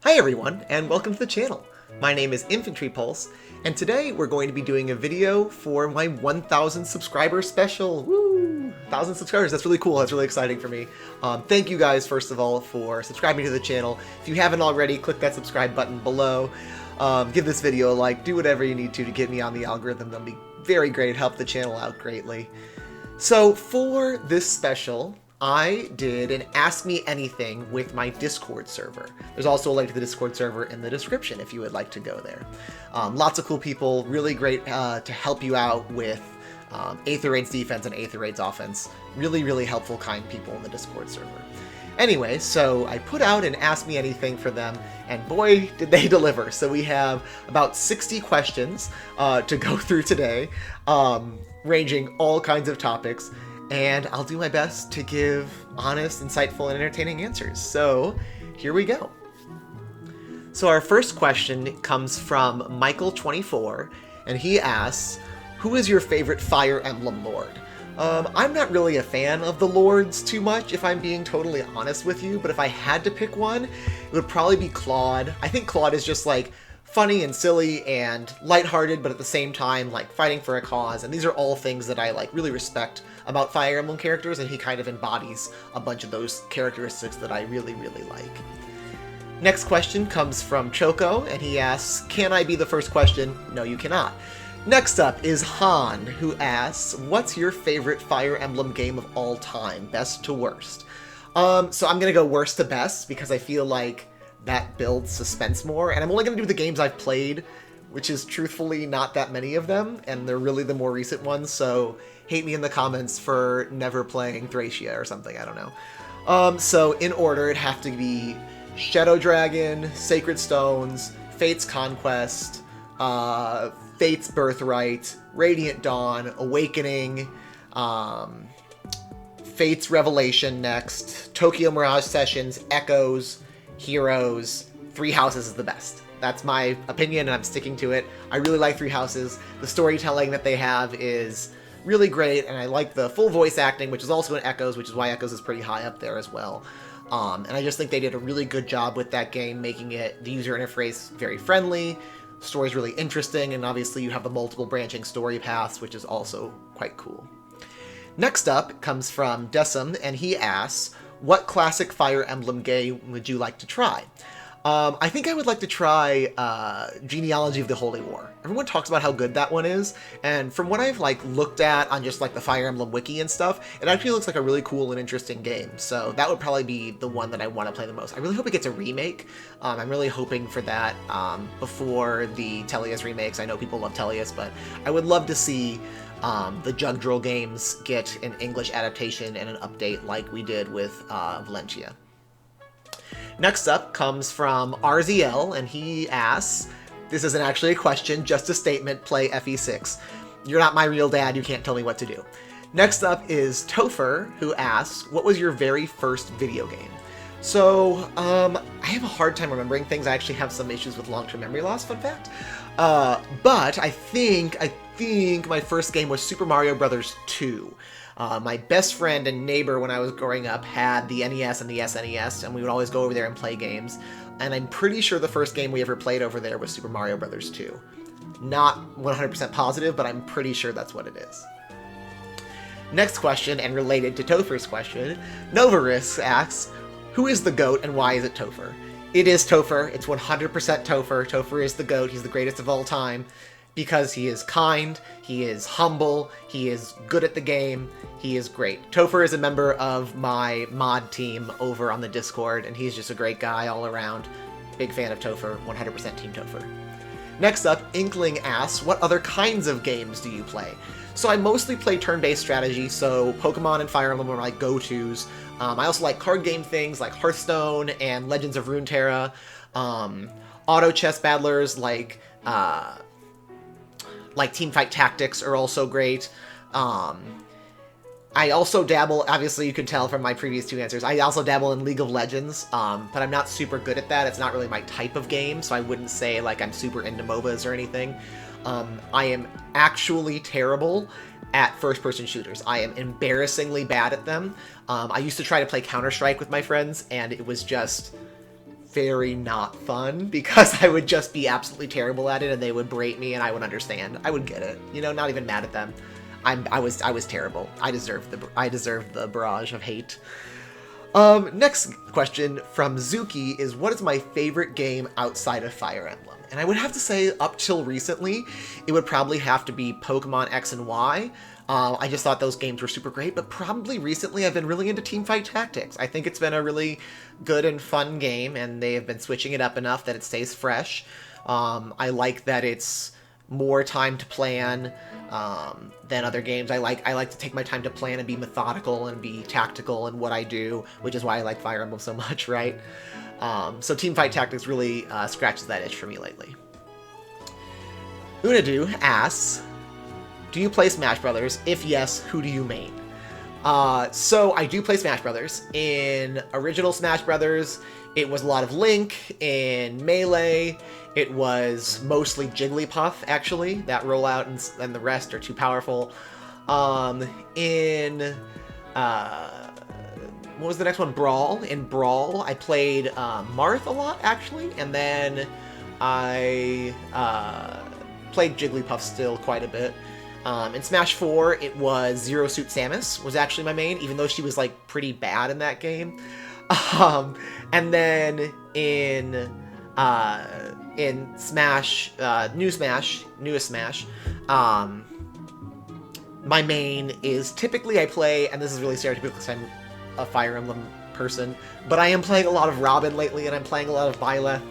Hi everyone, and welcome to the channel. My name is Infantry Pulse, and today we're going to be doing a video for my 1,000 subscriber special. Woo! 1,000 subscribers, that's really cool, that's really exciting for me. Thank you guys, first of all, for subscribing to the channel. If you haven't already, click that subscribe button below. Give this video a like, do whatever you need to get me on the algorithm. That'll be very great, help the channel out greatly. So for this special, I did an Ask Me Anything with my Discord server. There's also a link to the Discord server in the description if you would like to go there. Lots of cool people, really great to help you out with Aether Raids defense and Aether Raids offense. Really, really helpful, kind people in the Discord server. Anyway, so I put out an Ask Me Anything for them, and boy, did they deliver. So we have about 60 questions to go through today, ranging all kinds of topics. And I'll do my best to give honest, insightful, and entertaining answers. So here we go. So our first question comes from Michael24, and he asks, who is your favorite Fire Emblem Lord? I'm not really a fan of the Lords too much, if I'm being totally honest with you, but if I had to pick one, it would probably be Claude. I think Claude is just like funny and silly and lighthearted, but at the same time like fighting for a cause, and these are all things that I like really respect about Fire Emblem characters, and he kind of embodies a bunch of those characteristics that I really, really like. Next question comes from Choco, and he asks, can I be the first question? No, you cannot. Next up is Han, who asks, what's your favorite Fire Emblem game of all time, best to worst? So I'm gonna go worst to best, because I feel like that builds suspense more, and I'm only going to do the games I've played, which is truthfully not that many of them, and they're really the more recent ones, so hate me in the comments for never playing Thracia or something, I don't know. So in order, it'd have to be Shadow Dragon, Sacred Stones, Fate's Conquest, Fate's Birthright, Radiant Dawn, Awakening, Fate's Revelation next, Tokyo Mirage Sessions, Echoes, Heroes. Three Houses is the best. That's my opinion, and I'm sticking to it. I really like Three Houses. The storytelling that they have is really great, and I like the full voice acting, which is also in Echoes, which is why Echoes is pretty high up there as well. And I just think they did a really good job with that game, making it the user interface very friendly, the story's really interesting, and obviously you have the multiple branching story paths, which is also quite cool. Next up comes from Decim, and he asks, what classic Fire Emblem game would you like to try? I think I would like to try Genealogy of the Holy War. Everyone talks about how good that one is, and from what I've looked at on just the Fire Emblem wiki and stuff, it actually looks like a really cool and interesting game. So that would probably be the one that I want to play the most. I really hope it gets a remake. I'm really hoping for that before the Tellius remakes. I know people love Tellius, but I would love to see the Jugdrill games get an English adaptation and an update like we did with Valencia. Next up comes from RZL, and he asks, this isn't actually a question, just a statement, play FE6. You're not my real dad, you can't tell me what to do. Next up is Topher, who asks, what was your very first video game? So, I have a hard time remembering things. I actually have some issues with long-term memory loss, fun fact. But I think my first game was Super Mario Bros. 2. My best friend and neighbor when I was growing up had the NES and the SNES, and we would always go over there and play games. And I'm pretty sure the first game we ever played over there was Super Mario Bros. 2. Not 100% positive, but I'm pretty sure that's what it is. Next question, and related to Topher's question, Novaris asks, who is the GOAT and why is it Topher? It is Topher. It's 100% Topher. Topher is the GOAT. He's the greatest of all time because he is kind, he is humble, he is good at the game, he is great. Topher is a member of my mod team over on the Discord, and he's just a great guy all around. Big fan of Topher, 100% Team Topher. Next up, Inkling asks, what other kinds of games do you play? So I mostly play turn-based strategy, so Pokemon and Fire Emblem are my go-tos. I also like card game things like Hearthstone and Legends of Runeterra. Auto chess battlers like Teamfight Tactics are also great. I also dabble, obviously you could tell from my previous two answers, I also dabble in League of Legends, but I'm not super good at that. It's not really my type of game, so I wouldn't say I'm super into MOBAs or anything. I am actually terrible at first-person shooters. I am embarrassingly bad at them. I used to try to play Counter-Strike with my friends, and it was just very not fun because I would just be absolutely terrible at it and they would berate me and I would understand. I would get it. You know, not even mad at them. I was terrible. I deserved the barrage of hate. Next question from Zuki is, what is my favorite game outside of Fire Emblem? And I would have to say, up till recently, it would probably have to be Pokemon X and Y. I just thought those games were super great, but probably recently I've been really into Teamfight Tactics. I think it's been a really good and fun game, and they have been switching it up enough that it stays fresh. I like that it's more time to plan than other games. I like to take my time to plan and be methodical and be tactical in what I do, which is why I like Fire Emblem so much, right? So Teamfight Tactics really scratches that itch for me lately. Unadu asks, do you play Smash Brothers? If yes, who do you main? So I do play Smash Brothers. In original Smash Brothers, it was a lot of Link. In Melee, it was mostly Jigglypuff, actually. That rollout and the rest are too powerful. What was the next one? Brawl. In Brawl, I played Marth a lot, actually. And then I played Jigglypuff still quite a bit. In Smash 4, it was Zero Suit Samus was actually my main, even though she was, like, pretty bad in that game. And then in Smash, newest Smash, my main is typically I play, and this is really stereotypical because I'm a Fire Emblem person, but I am playing a lot of Robin lately, and I'm playing a lot of Byleth.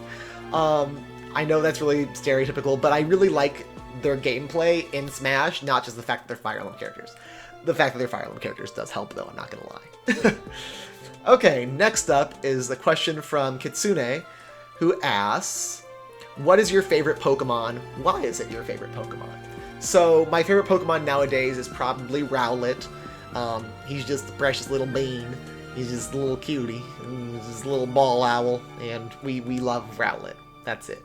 I know that's really stereotypical, but I really like their gameplay in Smash, not just the fact that they're Fire Emblem characters. The fact that they're Fire Emblem characters does help, though, I'm not gonna lie. Okay, next up is a question from Kitsune, who asks, what is your favorite Pokemon? Why is it your favorite Pokemon? So, my favorite Pokemon nowadays is probably Rowlet. He's just the precious little bean. He's just a little cutie. He's just a little ball owl, and we love Rowlet. That's it.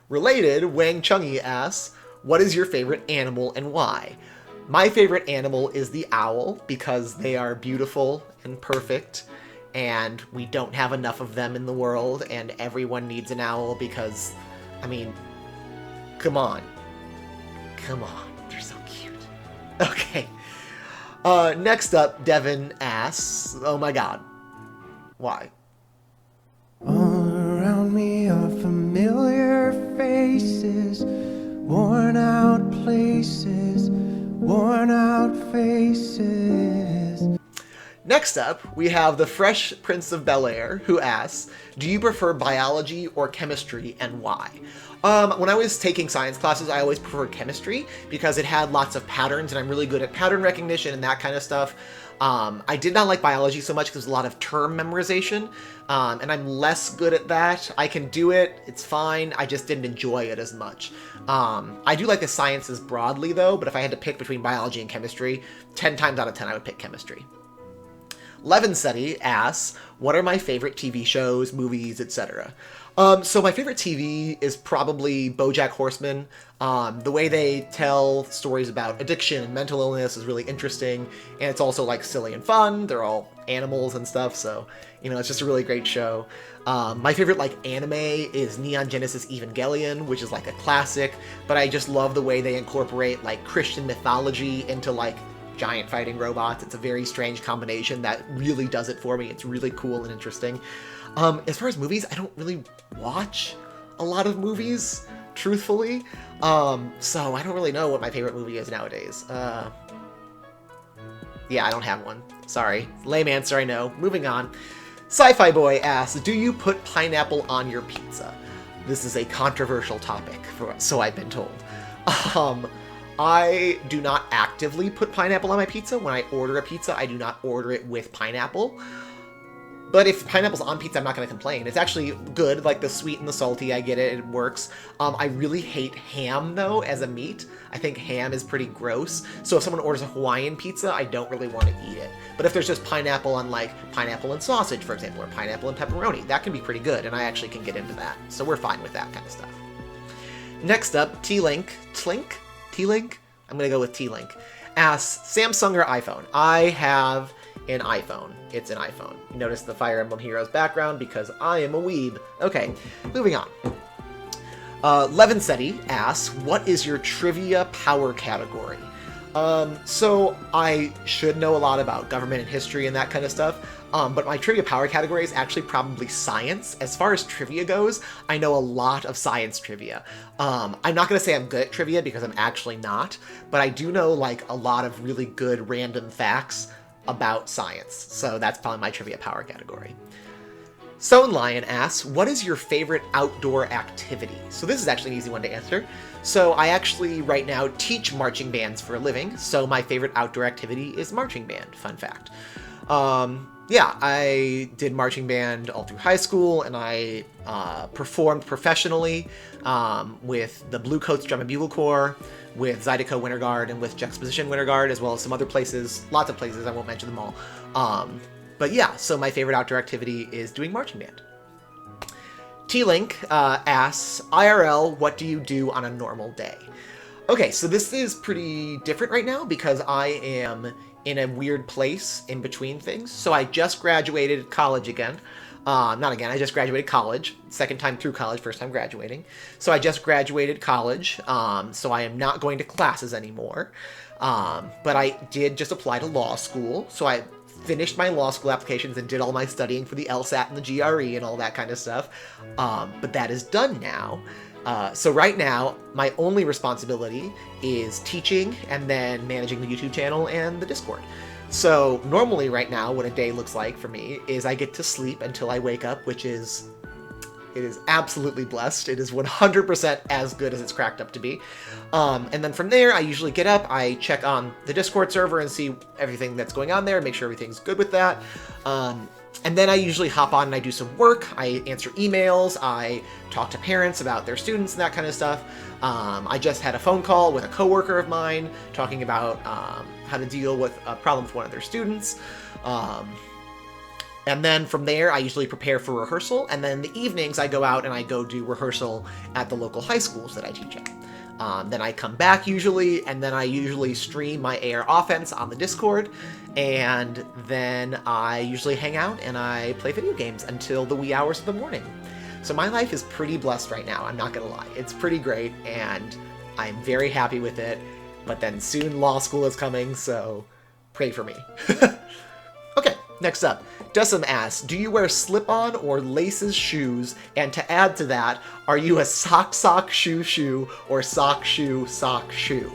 Related, Wang Chungi asks, what is your favorite animal and why? My favorite animal is the owl, because they are beautiful and perfect, and we don't have enough of them in the world, and everyone needs an owl because, I mean, come on. Come on, they're so cute. Okay. Next up, Devin asks, oh my god, why? All around me are familiar faces, worn out places, worn out faces. Next up, we have the Fresh Prince of Bel-Air, who asks, do you prefer biology or chemistry, and why? When I was taking science classes, I always preferred chemistry, because it had lots of patterns, and I'm really good at pattern recognition and that kind of stuff. I did not like biology so much because there's a lot of term memorization, and I'm less good at that. I can do it, it's fine, I just didn't enjoy it as much. I do like the sciences broadly, though, but if I had to pick between biology and chemistry, 10 times out of 10 I would pick chemistry. LevinSety asks, what are my favorite TV shows, movies, etc.? So my favorite TV is probably BoJack Horseman. The way they tell stories about addiction and mental illness is really interesting, and it's also, like, silly and fun. They're all animals and stuff, so, you know, it's just a really great show. My favorite, like, anime is Neon Genesis Evangelion, which is, like, a classic, but I just love the way they incorporate, like, Christian mythology into, like, giant fighting robots. It's a very strange combination that really does it for me. It's really cool and interesting. As far as movies, I don't really watch a lot of movies, truthfully. So I don't really know what my favorite movie is nowadays. Yeah, I don't have one. Sorry. Lame answer, I know. Moving on. Sci-Fi Boy asks, do you put pineapple on your pizza? This is a controversial topic, so I've been told. I do not actively put pineapple on my pizza. When I order a pizza, I do not order it with pineapple. But if pineapple's on pizza, I'm not going to complain. It's actually good, like the sweet and the salty, I get it, it works. I really hate ham, though, as a meat. I think ham is pretty gross. So if someone orders a Hawaiian pizza, I don't really want to eat it. But if there's just pineapple on, like, pineapple and sausage, for example, or pineapple and pepperoni, that can be pretty good, and I actually can get into that. So we're fine with that kind of stuff. Next up, T-Link. T-Link? I'm going to go with T-Link. Asks, Samsung or iPhone? I have in iPhone. It's an iPhone. You notice the Fire Emblem Heroes background because I am a weeb. Okay, moving on. LevinSety asks, what is your trivia power category? So I should know a lot about government and history and that kind of stuff, but my trivia power category is actually probably science. As far as trivia goes, I know a lot of science trivia. I'm not going to say I'm good at trivia because I'm actually not, but I do know like a lot of really good random facts about science. So that's probably my trivia power category. Stone Lion asks, what is your favorite outdoor activity? So this is actually an easy one to answer. So I actually right now teach marching bands for a living, so my favorite outdoor activity is marching band, fun fact. Yeah, I did marching band all through high school, and I performed professionally with the Blue Coats Drum and Bugle Corps, with Zydeco Winter Guard, and with Juxtaposition Winter Guard, as well as some other places, lots of places, I won't mention them all. But yeah, so my favorite outdoor activity is doing marching band. T-Link asks, IRL, what do you do on a normal day? Okay, so this is pretty different right now because I am in a weird place in between things. So I just graduated college again. Not again, I just graduated college. Second time through college, first time graduating. So I just graduated college, so I am not going to classes anymore. But I did just apply to law school, so I finished my law school applications and did all my studying for the LSAT and the GRE and all that kind of stuff. But that is done now. So right now, my only responsibility is teaching and then managing the YouTube channel and the Discord. So normally right now, what a day looks like for me is I get to sleep until I wake up, which is, it is absolutely blessed. It is 100% as good as it's cracked up to be. And then from there, I usually get up, I check on the Discord server and see everything that's going on there, make sure everything's good with that. And then I usually hop on and I do some work. I answer emails, I talk to parents about their students and that kind of stuff. I just had a phone call with a coworker of mine talking about how to deal with a problem with one of their students. And then from there, I usually prepare for rehearsal, and then in the evenings, I go out and I go do rehearsal at the local high schools that I teach at. Then I come back usually, and then I usually stream my AR offense on the Discord, and then I usually hang out and I play video games until the wee hours of the morning. So my life is pretty blessed right now, I'm not gonna lie. It's pretty great, and I'm very happy with it, but then soon law school is coming, so pray for me. Okay, next up. Dusum asks, do you wear slip-on or laces shoes? And to add to that, are you a sock shoe or sock shoe?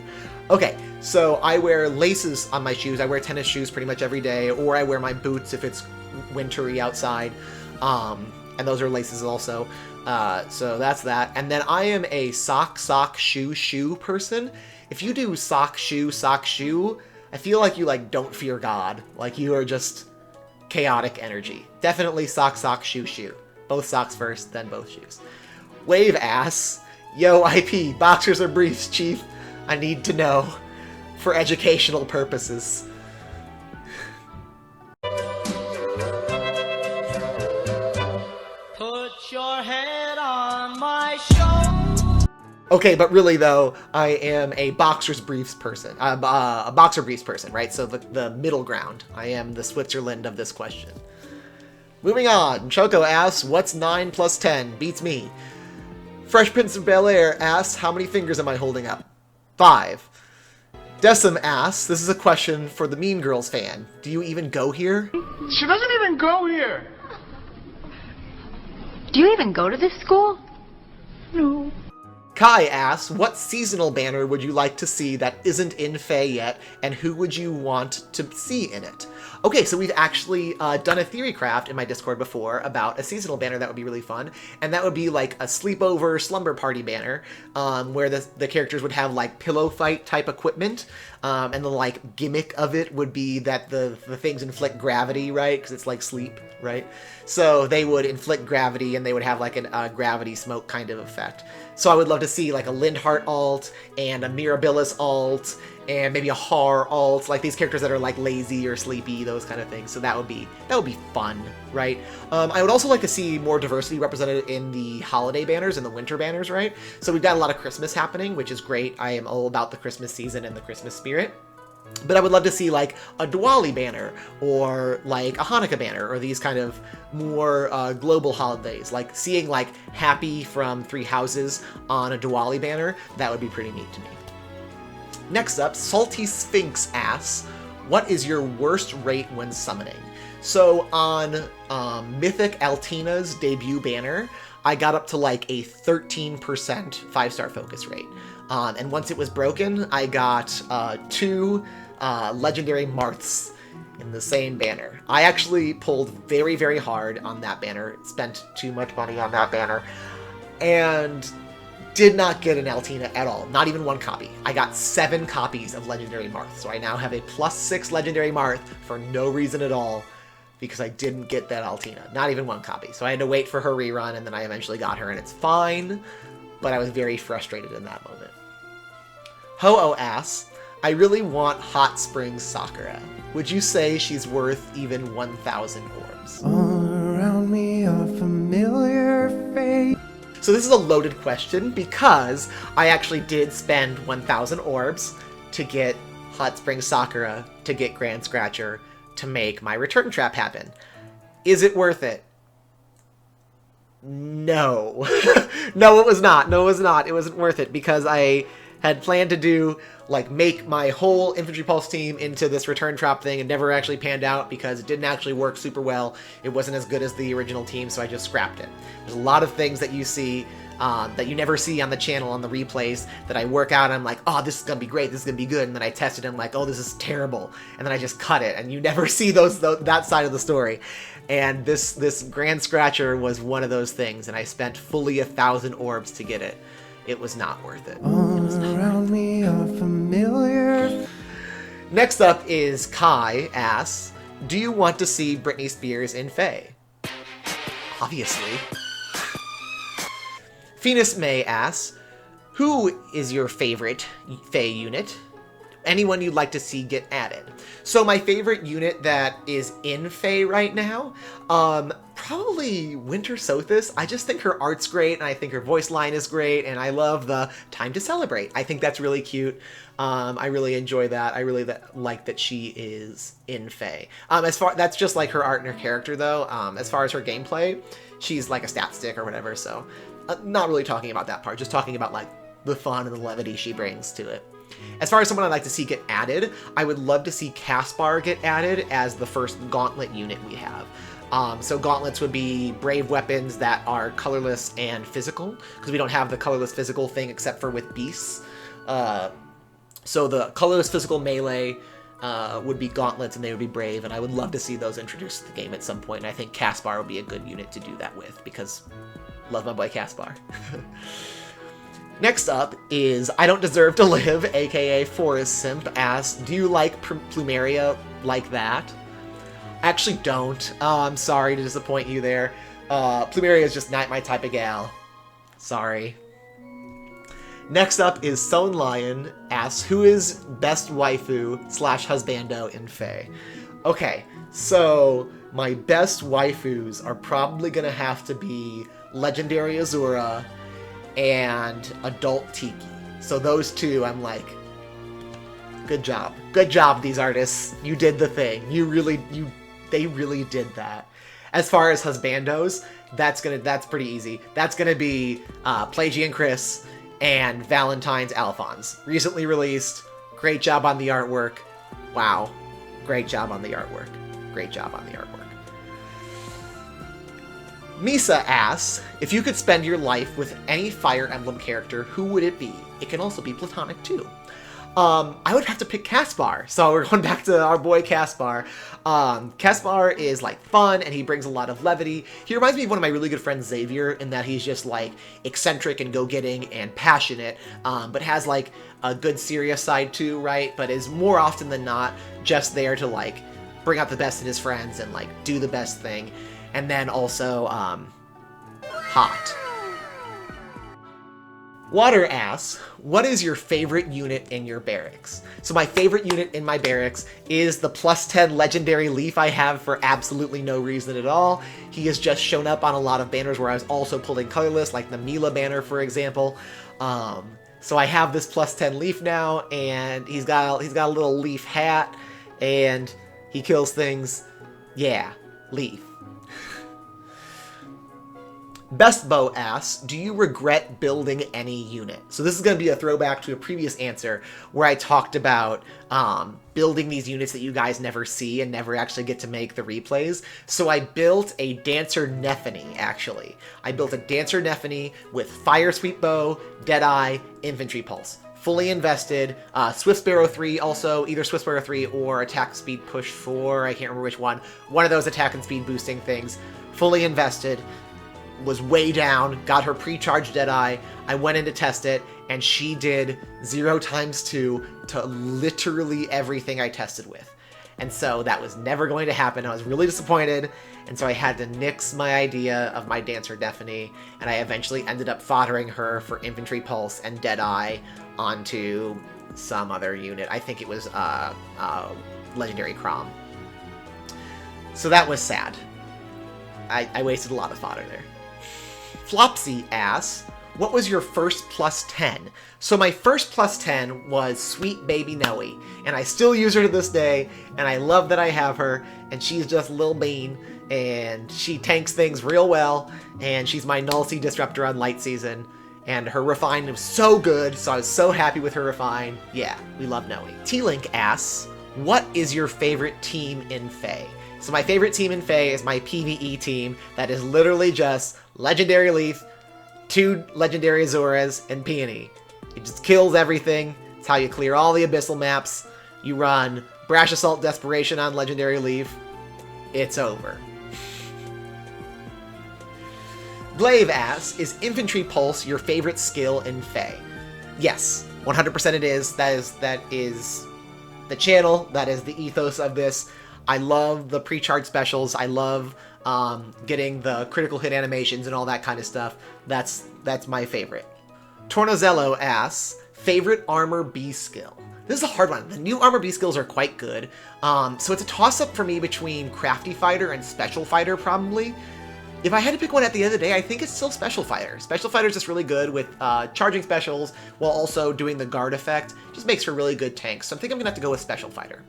Okay, so I wear laces on my shoes. I wear tennis shoes pretty much every day, or I wear my boots if it's wintry outside. And those are laces also. So that's that. And then I am a sock shoe person. If you do sock shoe, I feel like you don't fear God. Like you are just chaotic energy. Definitely sock, shoe. Both socks first, then both shoes. Wave asks, yo, IP, boxers or briefs, chief? I need to know. For educational purposes. Put your head on my shoulder. Okay, but really though, I am a boxer's briefs person. I'm a boxer briefs person, right? So the middle ground. I am the Switzerland of this question. Moving on, Choco asks, what's 9 plus 10? Beats me. Fresh Prince of Bel-Air asks, how many fingers am I holding up? 5. Decim asks, this is a question for the Mean Girls fan. Do you even go here? She doesn't even go here. Do you even go to this school? No. Kai asks, what seasonal banner would you like to see that isn't in Fae yet, and who would you want to see in it? Okay, so we've actually done a theory craft in my Discord before about a seasonal banner that would be really fun, and that would be like a sleepover slumber party banner, where the characters would have like pillow fight type equipment, and the gimmick of it would be that the things inflict gravity, right? Because it's like sleep, right? So they would inflict gravity, and they would have like a gravity smoke kind of effect. So I would love to see like a Lindhart alt and a Mirabilis alt and maybe a Har alt, like these characters that are like lazy or sleepy, those kind of things. So that would be fun, right? I would also like to see more diversity represented in the holiday banners and the winter banners, right? So we've got a lot of Christmas happening, which is great. I am all about the Christmas season and the Christmas spirit. But I would love to see like a Diwali banner or like a Hanukkah banner or these kind of more global holidays. Like seeing like Happy from Three Houses on a Diwali banner, that would be pretty neat to me. Next up, Salty Sphinx asks, what is your worst rate when summoning? So on Mythic Altina's debut banner, I got up to like a 13% 5-star focus rate. And once it was broken, I got 2 legendary Marths in the same banner. I actually pulled very, very hard on that banner, spent too much money on that banner, and did not get an Altina at all. Not even 1 copy. I got 7 copies of legendary Marth, so I now have a +6 legendary Marth for no reason at all, because I didn't get that Altina. Not even 1 copy. So I had to wait for her rerun, and then I eventually got her, and it's fine, but I was very frustrated in that moment. Ho-Oh asks, I really want Hot Springs Sakura. Would you say she's worth even 1,000 orbs? All around me are familiar faces. So this is a loaded question because I actually did spend 1,000 orbs to get Hot Springs Sakura, to get Grand Scratcher, to make my return trap happen. Is it worth it? No. No, it was not. No, it was not. It wasn't worth it because I had planned to do, like, make my whole Infantry Pulse team into this return trap thing and never actually panned out because it didn't actually work super well. It wasn't as good as the original team, so I just scrapped it. There's a lot of things that you see that you never see on the channel on the replays that I work out. I'm like, oh, this is gonna be great, this is gonna be good, and then I test it and I'm like, oh, this is terrible, and then I just cut it, and you never see that side of the story. And this Grand Scratcher was one of those things, and I spent fully 1,000 orbs to get it. It was not worth it. All around me are familiar. Next up is Kai asks, do you want to see Britney Spears in Fae? Obviously. Phoenix May asks, who is your favorite Fae unit? Anyone you'd like to see get added? So my favorite unit that is in Fae right now, probably Winter Sothis. I just think her art's great, and I think her voice line is great, and I love the Time to Celebrate. I think that's really cute. I really enjoy that. I really like that she is in Fae. That's just like her art and her character, though. As far as her gameplay, she's like a stat stick or whatever, so not really talking about that part, just talking about like the fun and the levity she brings to it. As far as someone I'd like to see get added, I would love to see Caspar get added as the first Gauntlet unit we have. So Gauntlets would be brave weapons that are colorless and physical, because we don't have the colorless physical thing except for with beasts. So the colorless physical melee would be Gauntlets, and they would be brave, and I would love to see those introduced to the game at some point, and I think Caspar would be a good unit to do that with, because love my boy Caspar. Next up is I Don't Deserve to Live, aka Forest Simp, asks, do you like Plumeria like that? I actually don't. I'm sorry to disappoint you there. Plumeria is just not my type of gal. Sorry. Next up is Sown Lion asks, who is best waifu / husbando in Fae? Okay, so my best waifus are probably gonna have to be Legendary Azura and Adult Tiki. So those two, I'm like, good job. Good job, these artists. You did the thing. They really did that. As far as husbandos, that's pretty easy. That's gonna be Plagian Chris and Valentine's Alphonse. Recently released. Great job on the artwork. Wow. Great job on the artwork. Great job on the artwork. Misa asks, if you could spend your life with any Fire Emblem character, who would it be? It can also be platonic too. I would have to pick Caspar. So we're going back to our boy Caspar. Caspar is like fun, and he brings a lot of levity. He reminds me of one of my really good friends, Xavier, in that he's just like eccentric and go-getting and passionate, but has like a good serious side too, right? But is more often than not just there to like bring out the best in his friends and like do the best thing. And then also, hot. Water asks, what is your favorite unit in your barracks? So my favorite unit in my barracks is the +10 legendary Leaf I have for absolutely no reason at all. He has just shown up on a lot of banners where I was also pulling colorless, like the Mila banner, for example. So I have this plus 10 leaf now, and he's got a little leaf hat, and he kills things. Yeah, leaf. Best Bow asks, do you regret building any unit? So this is going to be a throwback to a previous answer where I talked about building these units that you guys never see and never actually get to make the replays. So I built a Dancer Nephany, actually. I built a Dancer Nephany with Fire Sweep Bow, Deadeye, Infantry Pulse. Fully invested. Swift Sparrow 3 also, either Swift Sparrow 3 or Attack Speed Push 4, I can't remember which one. One of those attack and speed boosting things. Fully invested. Was way down, got her pre-charged Deadeye. I went in to test it, and she did 0 times 2 to literally everything I tested with. And so that was never going to happen. I was really disappointed, and so I had to nix my idea of my Dancer Nephany, and I eventually ended up foddering her for Infantry Pulse and Deadeye onto some other unit. I think it was Legendary Crom. So that was sad. I wasted a lot of fodder there. Flopsy asks, what was your first plus 10? So my first plus 10 was Sweet Baby Noe, and I still use her to this day, and I love that I have her, and she's just Lil Bean, and she tanks things real well, and she's my Null Sea Disruptor on Light Season, and her Refine was so good, so I was so happy with her Refine. Yeah, we love Noe. T-Link asks, what is your favorite team in Fae? So my favorite team in Fae is my PvE team that is literally just Legendary Leaf, 2 Legendary Azuras, and Peony. It just kills everything. It's how you clear all the Abyssal maps. You run Brash Assault Desperation on Legendary Leaf. It's over. Glaive asks, is Infantry Pulse your favorite skill in Fae? Yes, 100% it is. That is the channel. That is the ethos of this. I love the pre-charge specials. I love getting the critical hit animations and all that kind of stuff. That's my favorite. Tornozello asks, favorite armor B skill? This is a hard one. The new armor B skills are quite good. So it's a toss-up for me between Crafty Fighter and Special Fighter, probably. If I had to pick one at the end of the day, I think it's still Special Fighter. Special Fighter is just really good with charging specials while also doing the guard effect. Just makes for really good tanks. So I think I'm going to have to go with Special Fighter.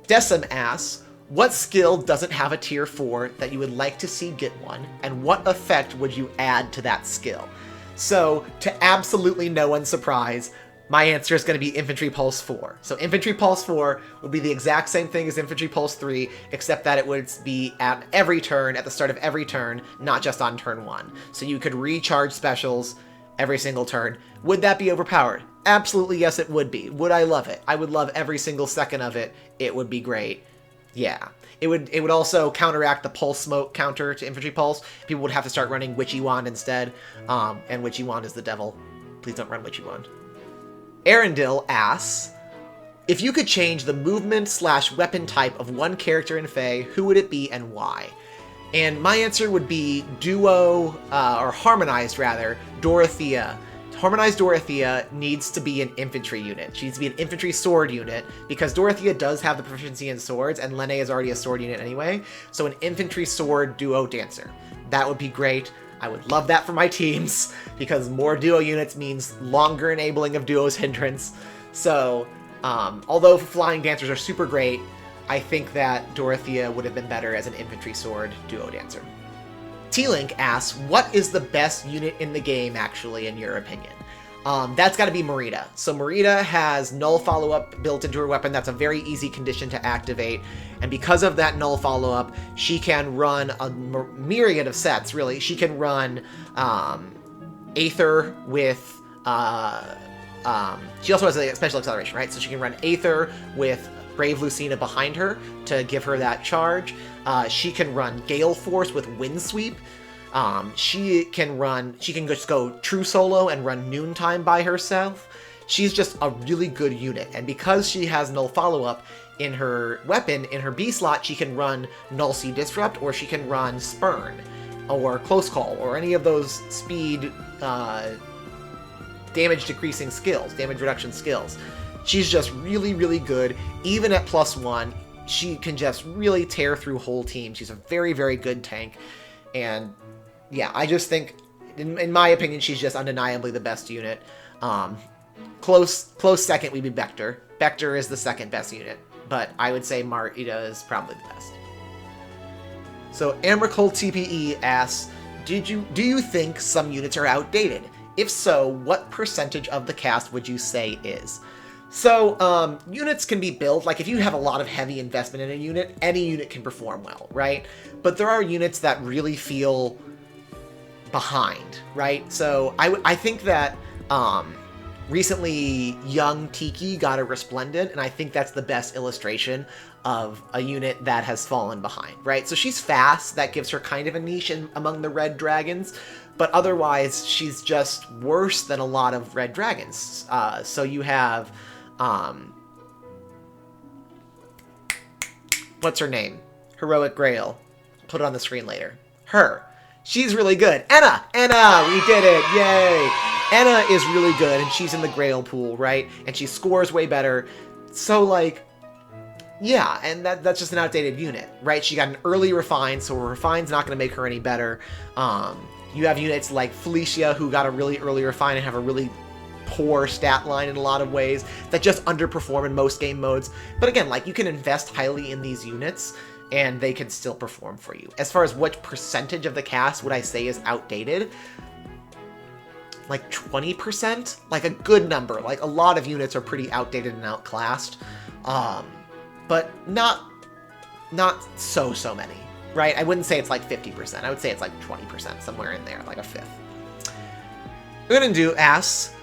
Decim asks, what skill doesn't have a tier 4 that you would like to see get one, and what effect would you add to that skill? So, to absolutely no one's surprise, my answer is going to be Infantry Pulse 4. So Infantry Pulse 4 would be the exact same thing as Infantry Pulse 3, except that it would be at every turn, at the start of every turn, not just on turn 1. So you could recharge specials every single turn. Would that be overpowered? Absolutely yes, it would be. Would I love it? I would love every single second of it. It would be great. Yeah. It would also counteract the Pulse Smoke counter to Infantry Pulse. People would have to start running Witchy Wand instead, and Witchy Wand is the devil. Please don't run Witchy Wand. Arendelle asks, if you could change the movement/weapon type of one character in Fae, who would it be and why? And my answer would be Duo, or Harmonized rather, Dorothea. Harmonized Dorothea needs to be an infantry unit. She needs to be an infantry sword unit, because Dorothea does have the proficiency in swords, and Lene is already a sword unit anyway, so an infantry sword duo dancer. That would be great. I would love that for my teams, because more duo units means longer enabling of duo's hindrance. So, although flying dancers are super great, I think that Dorothea would have been better as an infantry sword duo dancer. T-Link asks, what is the best unit in the game, actually, in your opinion? That's got to be Marita. So Marita has Null Follow-Up built into her weapon. That's a very easy condition to activate. And because of that Null Follow-Up, she can run a myriad of sets, really. She can run Aether with... she also has a special acceleration, right? So she can run Aether with Brave Lucina behind her to give her that charge. She can run Gale Force with Wind Sweep. She can just go true solo and run Noontime by herself. She's just a really good unit. And because she has Null Follow-Up in her weapon, in her B slot, she can run Null Sea Disrupt, or she can run Spurn, or Close Call, or any of those speed damage decreasing skills, damage reduction skills. She's just really, really good. Even at +1, she can just really tear through whole teams. She's a very, very good tank. And yeah, I just think In my opinion, she's just undeniably the best unit. Close second would be Vector. Vector is the second best unit, but I would say Marita is probably the best. So Amricol TPE asks, do you think some units are outdated? If so, what percentage of the cast would you say is? So, units can be built, like if you have a lot of heavy investment in a unit, any unit can perform well, right? But there are units that really feel behind, right? So I think that recently young Tiki got a Resplendent, and I think that's the best illustration of a unit that has fallen behind, right? So she's fast, that gives her kind of a niche among the red dragons, but otherwise she's just worse than a lot of red dragons. So you have, what's her name? Heroic Grail. Put it on the screen later. Her. She's really good. Anna! We did it! Yay! Anna is really good, and she's in the Grail pool, right? And she scores way better. So, like, yeah, and that's just an outdated unit, right? She got an early Refine, so Refine's not going to make her any better. You have units like Felicia, who got a really early Refine and have a really poor stat line in a lot of ways, that just underperform in most game modes. But again, like, you can invest highly in these units, and they can still perform for you. As far as what percentage of the cast would I say is outdated, like 20%? Like a good number. Like a lot of units are pretty outdated and outclassed. But not so many, right? I wouldn't say it's like 50%. I would say it's like 20%, somewhere in there, like a fifth. Unandu asks,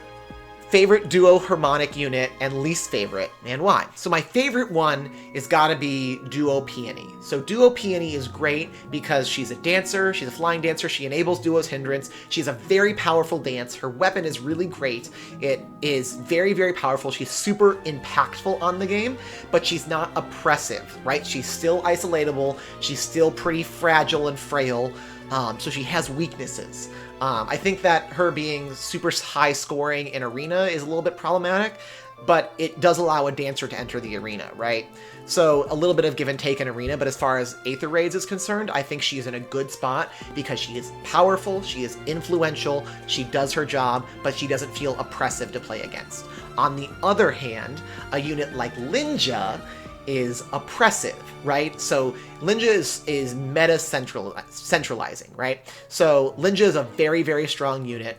favorite duo harmonic unit and least favorite, and why? So my favorite one is gotta be Duo Peony. So Duo Peony is great because she's a dancer, she's a flying dancer, she enables Duo's hindrance, she's a very powerful dance, her weapon is really great, it is very, very powerful, she's super impactful on the game, but she's not oppressive, right? She's still isolatable, she's still pretty fragile and frail, so she has weaknesses. I think that her being super high scoring in arena is a little bit problematic, but it does allow a dancer to enter the arena, right? So a little bit of give and take in arena, but as far as Aether Raids is concerned, I think she's in a good spot because she is powerful, she is influential, she does her job, but she doesn't feel oppressive to play against. On the other hand, a unit like Linja is oppressive, right? So Linja is meta centralizing, right? So Linja is a very, very strong unit.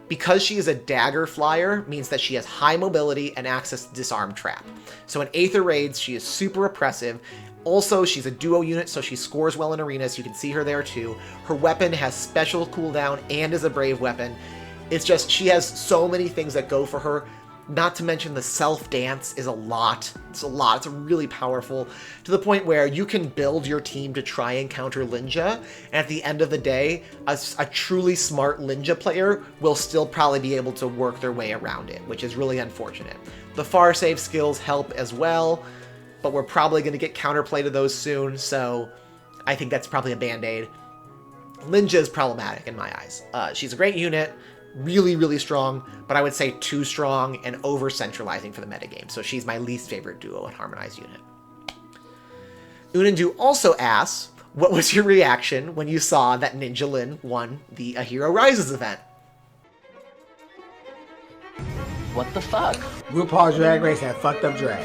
Because she is a dagger flyer, means that she has high mobility and access to disarm trap. So in Aether Raids, she is super oppressive. Also, she's a duo unit, so she scores well in arenas. You can see her there too. Her weapon has special cooldown and is a brave weapon. It's just, she has so many things that go for her. Not to mention the self-dance is a lot. It's really powerful, to the point where you can build your team to try and counter Linja, and at the end of the day, a truly smart Linja player will still probably be able to work their way around it, which is really unfortunate. The far save skills help as well, but we're probably going to get counterplay to those soon, so I think that's probably a band-aid. Linja is problematic in my eyes. She's a great unit, really, really strong, but I would say too strong and over-centralizing for the metagame. So she's my least favorite duo and harmonized unit. Unandu also asks, what was your reaction when you saw that Ninja Lin won the A Hero Rises event? What the fuck? RuPaul's Drag Race had fucked up drag.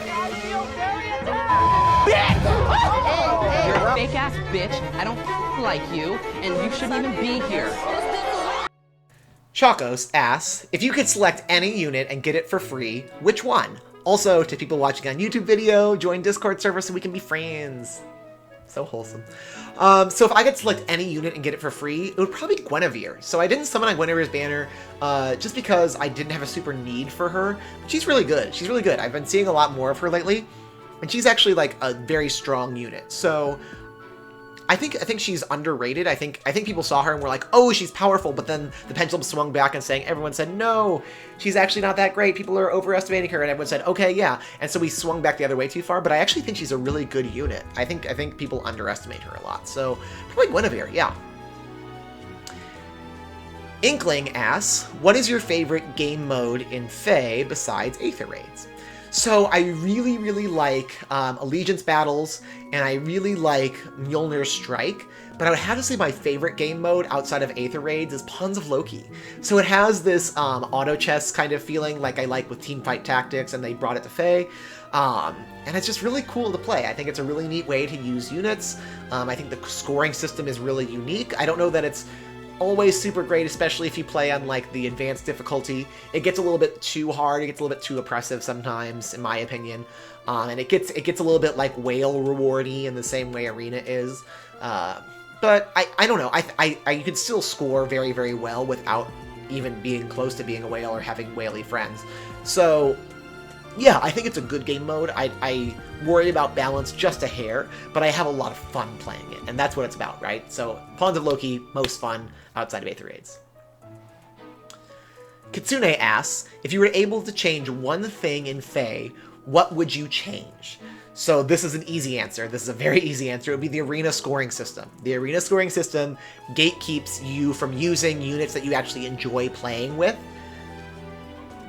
You're a fake ass bitch. I don't like you, and you shouldn't even be here. Chacos asks, if you could select any unit and get it for free, which one? Also, to people watching on YouTube video, join Discord server so we can be friends. So wholesome. So if I could select any unit and get it for free, it would probably be Guinevere. So I didn't summon on Guinevere's banner just because I didn't have a super need for her. But she's really good. She's really good. I've been seeing a lot more of her lately. And she's actually like a very strong unit. So I think she's underrated. I think people saw her and were like, oh, she's powerful, but then the pendulum swung back and everyone said, no, she's actually not that great. People are overestimating her, and everyone said, okay, yeah. And so we swung back the other way too far, but I actually think she's a really good unit. I think people underestimate her a lot. So probably Guinevere, yeah. Inkling asks, what is your favorite game mode in Fae besides Aether Raids? So I really, really like Allegiance Battles, and I really like Mjolnir's Strike, but I would have to say my favorite game mode outside of Aether Raids is Pawns of Loki. So it has this auto chess kind of feeling like I like with Teamfight Tactics, and they brought it to Fae. And it's just really cool to play. I think it's a really neat way to use units. I think the scoring system is really unique. I don't know that it's always super great, especially if you play on like the advanced difficulty. It gets a little bit too hard, it gets a little bit too oppressive sometimes, in my opinion. And it gets a little bit like whale rewardy in the same way Arena is. But I don't know, you can still score very, very well without even being close to being a whale or having whaley friends. So yeah, I think it's a good game mode. I worry about balance just a hair, but I have a lot of fun playing it, and that's what it's about, right? So, Pawns of Loki, most fun outside of Aether Raids. Kitsune asks, if you were able to change one thing in Fae, what would you change? So this is an easy answer. This is a very easy answer. It would be the arena scoring system. The arena scoring system gatekeeps you from using units that you actually enjoy playing with.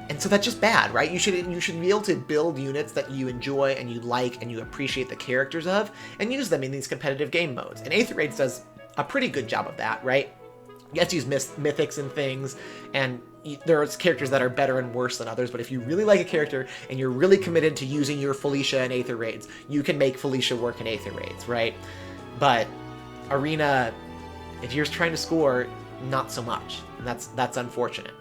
And so that's just bad, right? You should be able to build units that you enjoy and you like and you appreciate the characters of and use them in these competitive game modes. And Aether Raids does a pretty good job of that, right? You have to use mythics and things, and there's characters that are better and worse than others, but if you really like a character and you're really committed to using your Felicia in Aether Raids, you can make Felicia work in Aether Raids, right? But Arena, if you're trying to score, not so much. And that's unfortunate.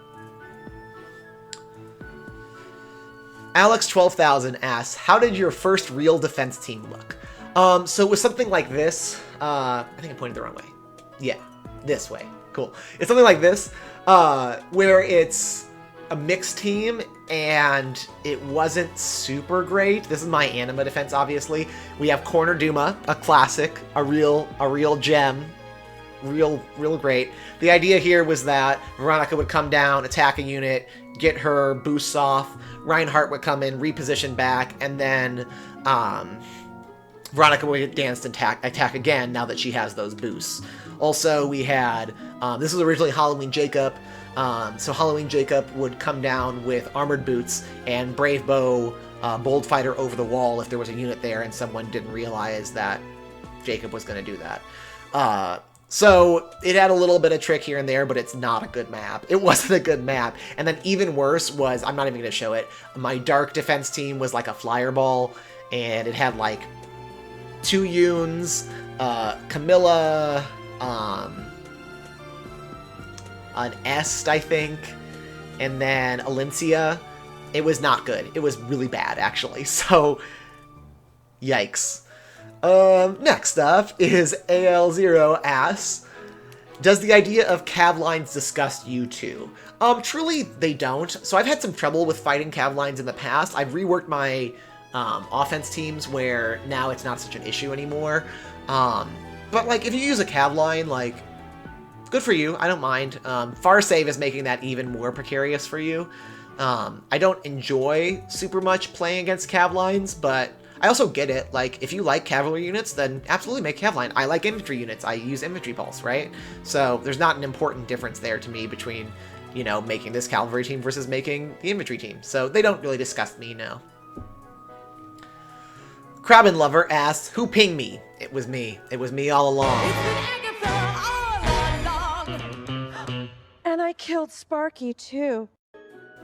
Alex12000 asks, how did your first real defense team look? So it was something like this. I think I pointed the wrong way. Yeah, this way. Cool. It's something like this, where it's a mixed team, and it wasn't super great. This is my anima defense, obviously. We have Corner Duma, a classic, a real gem. Real great. The idea here was that Veronica would come down, attack a unit, get her boosts off, Reinhardt would come in, reposition back, and then Veronica would get danced and attack again now that she has those boosts. Also, we had, this was originally Halloween Jacob, so Halloween Jacob would come down with Armored Boots and Brave Bow, Bold Fighter over the wall if there was a unit there and someone didn't realize that Jacob was going to do that. So it had a little bit of trick here and there, but it's not a good map. It wasn't a good map. And then even worse was, I'm not even going to show it, my dark defense team was like a flyer ball, and it had like 2 Yuns, Camilla, an Est, I think, and then Alencia. It was not good. It was really bad, actually. So, yikes. Next up is AL0 asks, does the idea of cav lines disgust you too? Truly, they don't. So I've had some trouble with fighting cav lines in the past. I've reworked my offense teams where now it's not such an issue anymore. But like, if you use a cav line, like, good for you. I don't mind. Farsave is making that even more precarious for you. I don't enjoy super much playing against cav lines, but I also get it. Like, if you like cavalry units, then absolutely make cav line. I like infantry units. I use infantry pulse, right? So there's not an important difference there to me between, you know, making this cavalry team versus making the infantry team. So they don't really disgust me, no. Crabbin Lover asks, who pinged me? It was me. It was me all along. And I killed Sparky too.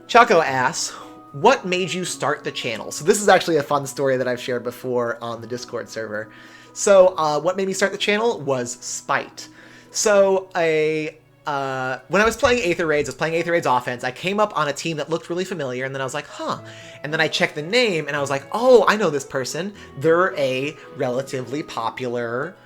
Chaco asks, what made you start the channel? So this is actually a fun story that I've shared before on the Discord server. So what made me start the channel was spite. So when I was playing Aether Raids, I was playing Aether Raids offense, I came up on a team that looked really familiar, and then I was like, huh. And then I checked the name, and I was like, oh, I know this person. They're a relatively popular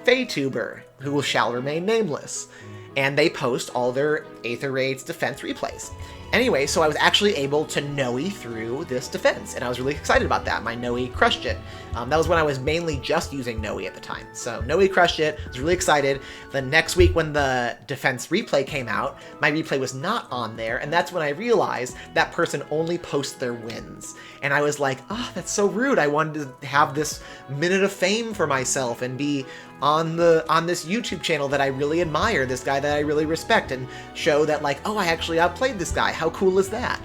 FaeTuber who shall remain nameless. And they post all their Aether Raids defense replays. Anyway, so I was actually able to Noe through this defense, and I was really excited about that. My Noe crushed it. That was when I was mainly just using Noe at the time. So Noe crushed it, I was really excited. The next week when the defense replay came out, my replay was not on there, and that's when I realized that person only posts their wins. And I was like, oh, that's so rude. I wanted to have this minute of fame for myself and be on this YouTube channel that I really admire, this guy that I really respect, and show that, like, oh, I actually outplayed this guy. How cool is that?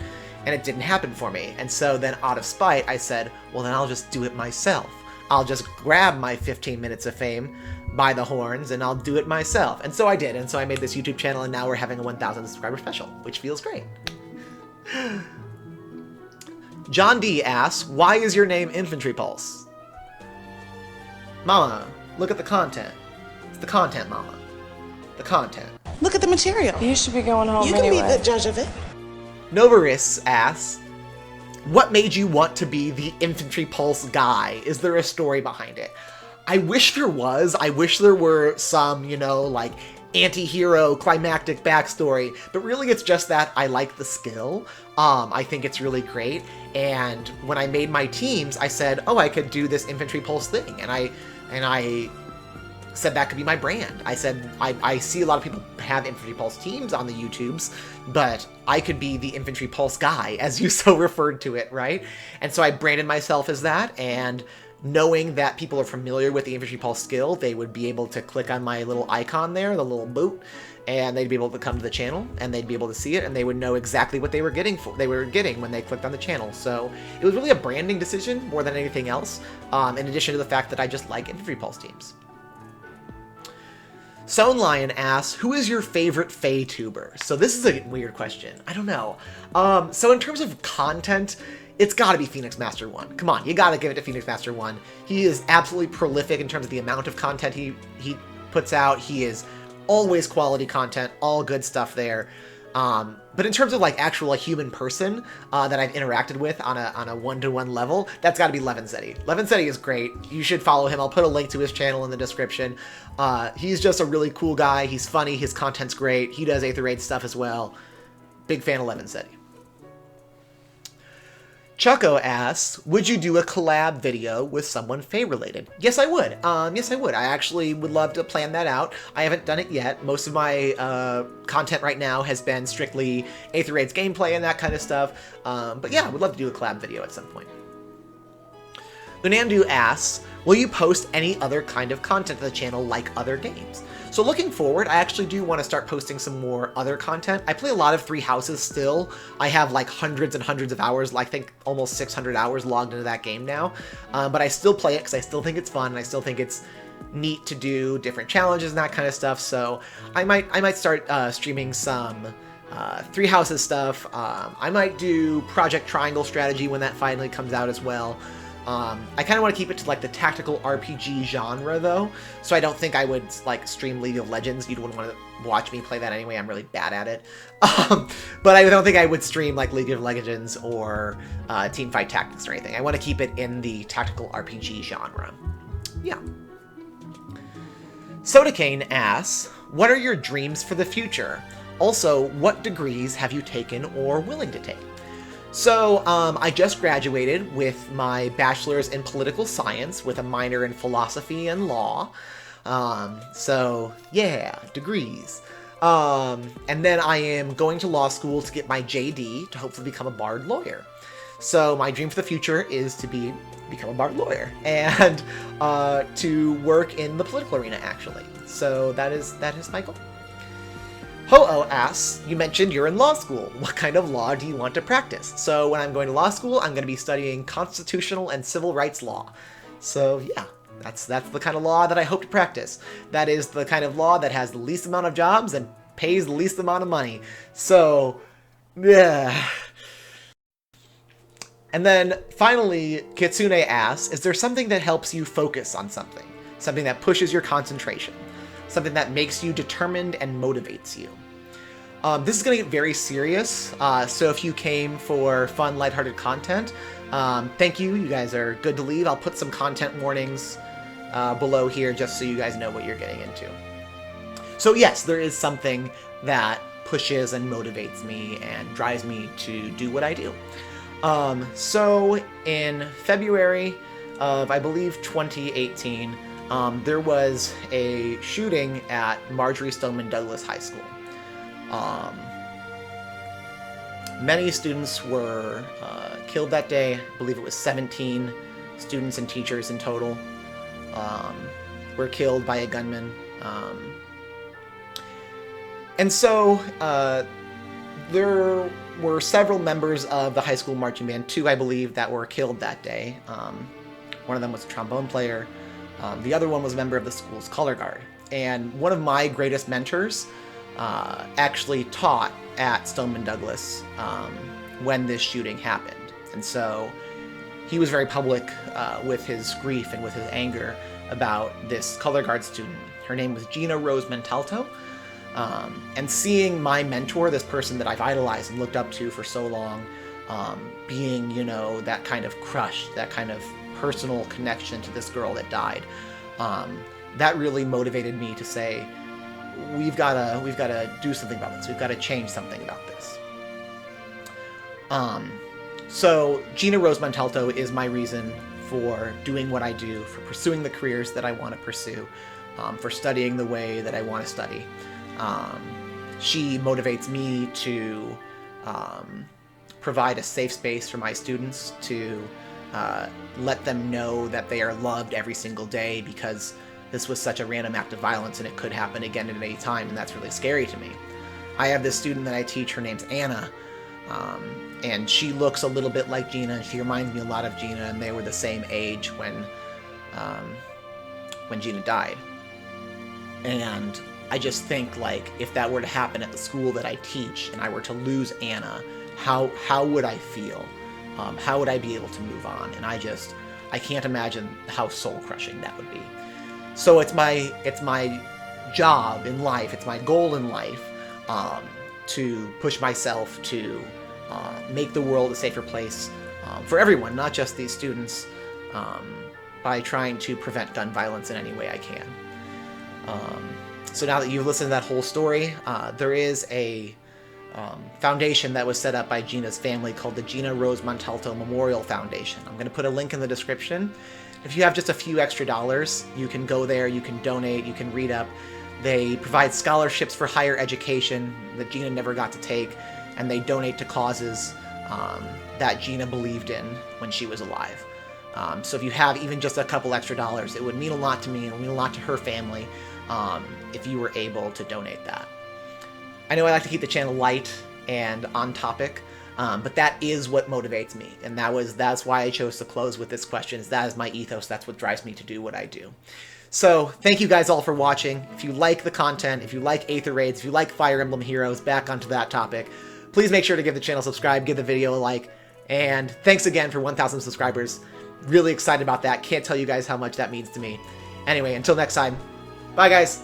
and it didn't happen for me. And so then out of spite, I said, well, then I'll just do it myself. I'll just grab my 15 minutes of fame by the horns and I'll do it myself. And so I did. And so I made this YouTube channel, and now we're having a 1,000 subscriber special, which feels great. John D asks, why is your name Infantry Pulse? Mama, look at the content. It's the content, Mama. The content. Look at the material. You should be going home You anyway. can be the judge of it. Novaris asks, what made you want to be the Infantry Pulse guy? Is there a story behind it? I wish there was. I wish there were some, you know, like, anti-hero climactic backstory, but really it's just that I like the skill. I think it's really great, and when I made my teams, I said, oh, I could do this Infantry Pulse thing, and I said that could be my brand. I said, I see a lot of people have Infantry Pulse teams on the YouTubes, but I could be the Infantry Pulse guy, as you so referred to it, right? And so I branded myself as that, and knowing that people are familiar with the Infantry Pulse skill, they would be able to click on my little icon there, the little boot, and they'd be able to come to the channel, and they'd be able to see it, and they would know exactly what they were getting when they clicked on the channel. So it was really a branding decision more than anything else, in addition to the fact that I just like Infantry Pulse teams. Stone Lion asks, who is your favorite Fae-tuber? So this is a weird question. I don't know. So in terms of content, it's gotta be Phoenix Master 1. Come on, you gotta give it to Phoenix Master 1. He is absolutely prolific in terms of the amount of content he puts out. He is always quality content, all good stuff there. But in terms of like actual human person that I've interacted with on a one-to-one level, that's got to be LevinSety. LevinSety is great. You should follow him. I'll put a link to his channel in the description. He's just a really cool guy. He's funny. His content's great. He does Aether Raids stuff as well. Big fan of LevinSety. Chucko asks, would you do a collab video with someone Fae-related? Yes, I would. Yes, I would. I actually would love to plan that out. I haven't done it yet. Most of my content right now has been strictly Aether Raids gameplay and that kind of stuff. But yeah, I would love to do a collab video at some point. Lunandu asks, will you post any other kind of content to the channel like other games? So looking forward, I actually do want to start posting some more other content. I play a lot of Three Houses still. I have like hundreds and hundreds of hours, like I think almost 600 hours logged into that game now. But I still play it because I still think it's fun, and I still think it's neat to do different challenges and that kind of stuff. So I might start streaming some Three Houses stuff. I might do Project Triangle Strategy when that finally comes out as well. I kind of want to keep it to like the tactical RPG genre though, so I don't think I would like stream League of Legends. You wouldn't want to watch me play that anyway, I'm really bad at it. But I don't think I would stream like League of Legends or Teamfight Tactics or anything. I want to keep it in the tactical RPG genre. Yeah. Sodacane asks, what are your dreams for the future? Also, what degrees have you taken or willing to take? So, I just graduated with my bachelor's in political science with a minor in philosophy and law. So, yeah, degrees. And then I am going to law school to get my JD to hopefully become a barred lawyer. So, my dream for the future is to become a barred lawyer and to work in the political arena, actually. So, that is my goal. Ho-Oh asks, you mentioned you're in law school. What kind of law do you want to practice? So when I'm going to law school, I'm going to be studying constitutional and civil rights law. So yeah, that's the kind of law that I hope to practice. That is the kind of law that has the least amount of jobs and pays the least amount of money. So, yeah. And then finally, Kitsune asks, is there something that helps you focus on something? Something that pushes your concentration? Something that makes you determined and motivates you. This is going to get very serious, so if you came for fun, lighthearted content, thank you. You guys are good to leave. I'll put some content warnings below here just so you guys know what you're getting into. So yes, there is something that pushes and motivates me and drives me to do what I do. So in February of, I believe, 2018, there was a shooting at Marjorie Stoneman Douglas High School. Many students were killed that day. I believe it was 17 students and teachers in total were killed by a gunman. And so there were several members of the high school marching band, 2 I believe, that were killed that day. One of them was a trombone player. The other one was a member of the school's color guard. And one of my greatest mentors actually taught at Stoneman Douglas when this shooting happened. And so he was very public with his grief and with his anger about this color guard student. Her name was Gina Rose Montalto. And seeing my mentor, this person that I've idolized and looked up to for so long, being, you know, that kind of crush, that kind of personal connection to this girl that died, that really motivated me to say, we've got to do something about this. We've got to change something about this. So Gina Rose Montalto is my reason for doing what I do, for pursuing the careers that I want to pursue, for studying the way that I want to study. She motivates me to provide a safe space for my students, to let them know that they are loved every single day, because this was such a random act of violence and it could happen again at any time, and that's really scary to me. I have this student that I teach, her name's Anna, and she looks a little bit like Gina. She reminds me a lot of Gina, and they were the same age when Gina died. And I just think, like, if that were to happen at the school that I teach and I were to lose Anna, how would I feel? How would I be able to move on? And I can't imagine how soul-crushing that would be. So it's my job in life, it's my goal in life, to push myself to make the world a safer place for everyone, not just these students, by trying to prevent gun violence in any way I can. So now that you've listened to that whole story, there is a foundation that was set up by Gina's family called the Gina Rose Montalto Memorial Foundation. I'm going to put a link in the description. If you have just a few extra dollars, you can go there, you can donate, you can read up. They provide scholarships for higher education that Gina never got to take, and they donate to causes that Gina believed in when she was alive. So if you have even just a couple extra dollars, it would mean a lot to me, it would mean a lot to her family, if you were able to donate that. I know I like to keep the channel light and on topic, but that is what motivates me, and that's why I chose to close with this question. That is my ethos. That's what drives me to do what I do. So thank you guys all for watching. If you like the content, if you like Aether Raids, if you like Fire Emblem Heroes, back onto that topic, please make sure to give the channel a subscribe, give the video a like, and thanks again for 1,000 subscribers. Really excited about that. Can't tell you guys how much that means to me. Anyway, until next time, bye guys.